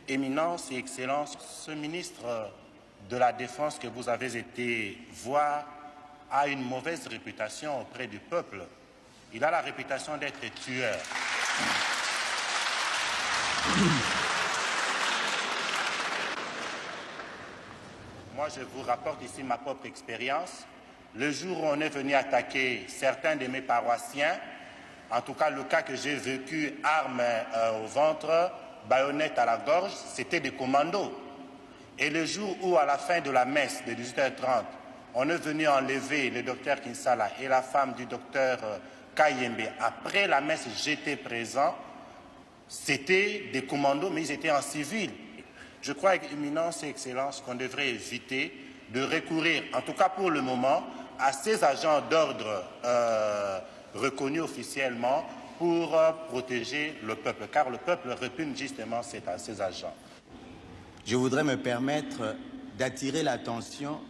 Éminence et Excellence, ce ministre de la Défense que vous avez été voir a une mauvaise réputation auprès du peuple. Il a la réputation d'être tueur. Moi, je vous rapporte ici ma propre expérience. Le jour où on est venu attaquer certains de mes paroissiens, en tout cas le cas que j'ai vécu, arme au ventre, baïonnette à la gorge, c'était des commandos. Et le jour où, à la fin de la messe de 18h30, on est venu enlever le docteur Kinsala et la femme du docteur Kayembe, après la messe, j'étais présent, c'était des commandos, mais ils étaient en civil. Je crois, avec Éminence et Excellence, qu'on devrait éviter de recourir, en tout cas pour le moment, à ces agents d'ordre reconnus officiellement pour protéger le peuple, car le peuple répugne justement ces agents. Je voudrais me permettre d'attirer l'attention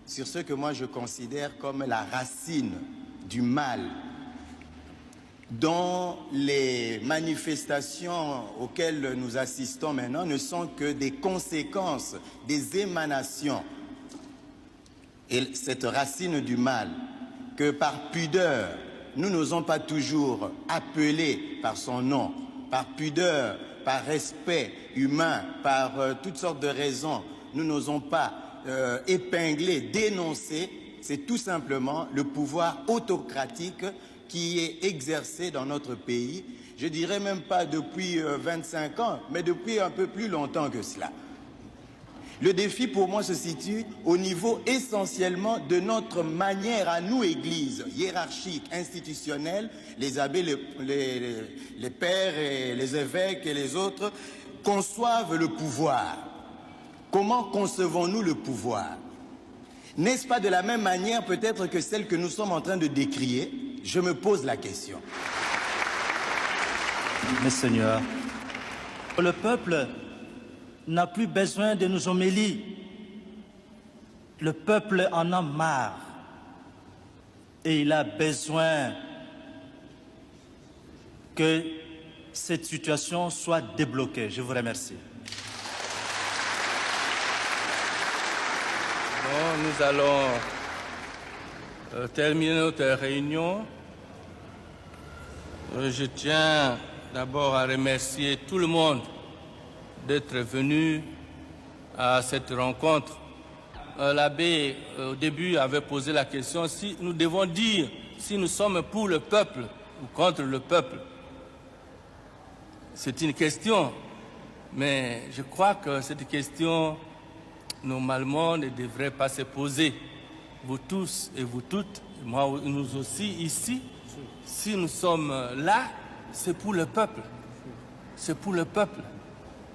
sur ce que moi je considère comme la racine du mal, dont les manifestations auxquelles nous assistons maintenant ne sont que des conséquences, des émanations. Et cette racine du mal, que par pudeur, nous n'osons pas toujours appeler par son nom, par pudeur, par respect humain, par toutes sortes de raisons, nous n'osons pas épingler, dénoncer, c'est tout simplement le pouvoir autocratique qui est exercé dans notre pays, je dirais même pas depuis 25 ans, mais depuis un peu plus longtemps que cela. Le défi pour moi se situe au niveau essentiellement de notre manière à nous, Église, hiérarchique, institutionnelle, les abbés, les pères et les évêques et les autres, conçoivent le pouvoir. Comment concevons-nous le pouvoir? N'est-ce pas de la même manière peut-être que celle que nous sommes en train de décrier? Je me pose la question. Mais Seigneur, le peuple n'a plus besoin de nos homélies. Le peuple en a marre et il a besoin que cette situation soit débloquée. Je vous remercie. Bon, nous allons terminer notre réunion. Je tiens d'abord à remercier tout le monde d'être venu à cette rencontre. L'abbé, au début, avait posé la question si nous devons dire si nous sommes pour le peuple ou contre le peuple. C'est une question, mais je crois que cette question, normalement, ne devrait pas se poser. Vous tous et vous toutes, moi, nous aussi ici, si nous sommes là, c'est pour le peuple. C'est pour le peuple.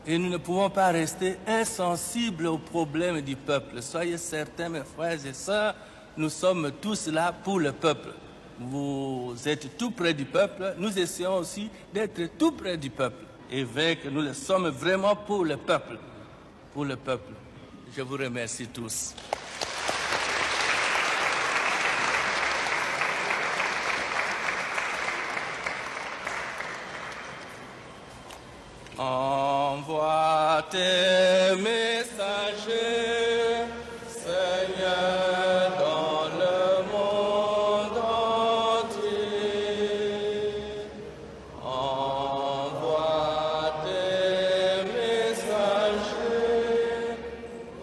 Et nous ne pouvons pas rester insensibles aux problèmes du peuple. Soyez certains, mes frères et sœurs, nous sommes tous là pour le peuple. Vous êtes tout près du peuple, nous essayons aussi d'être tout près du peuple. Évêque, nous le sommes vraiment pour le peuple. Pour le peuple. Je vous remercie tous. Envoie tes messagers, Seigneur, dans le monde entier. Envoie tes messagers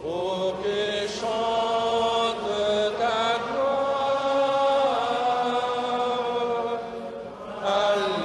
pour qu'ils chantent ta gloire. Alléluia.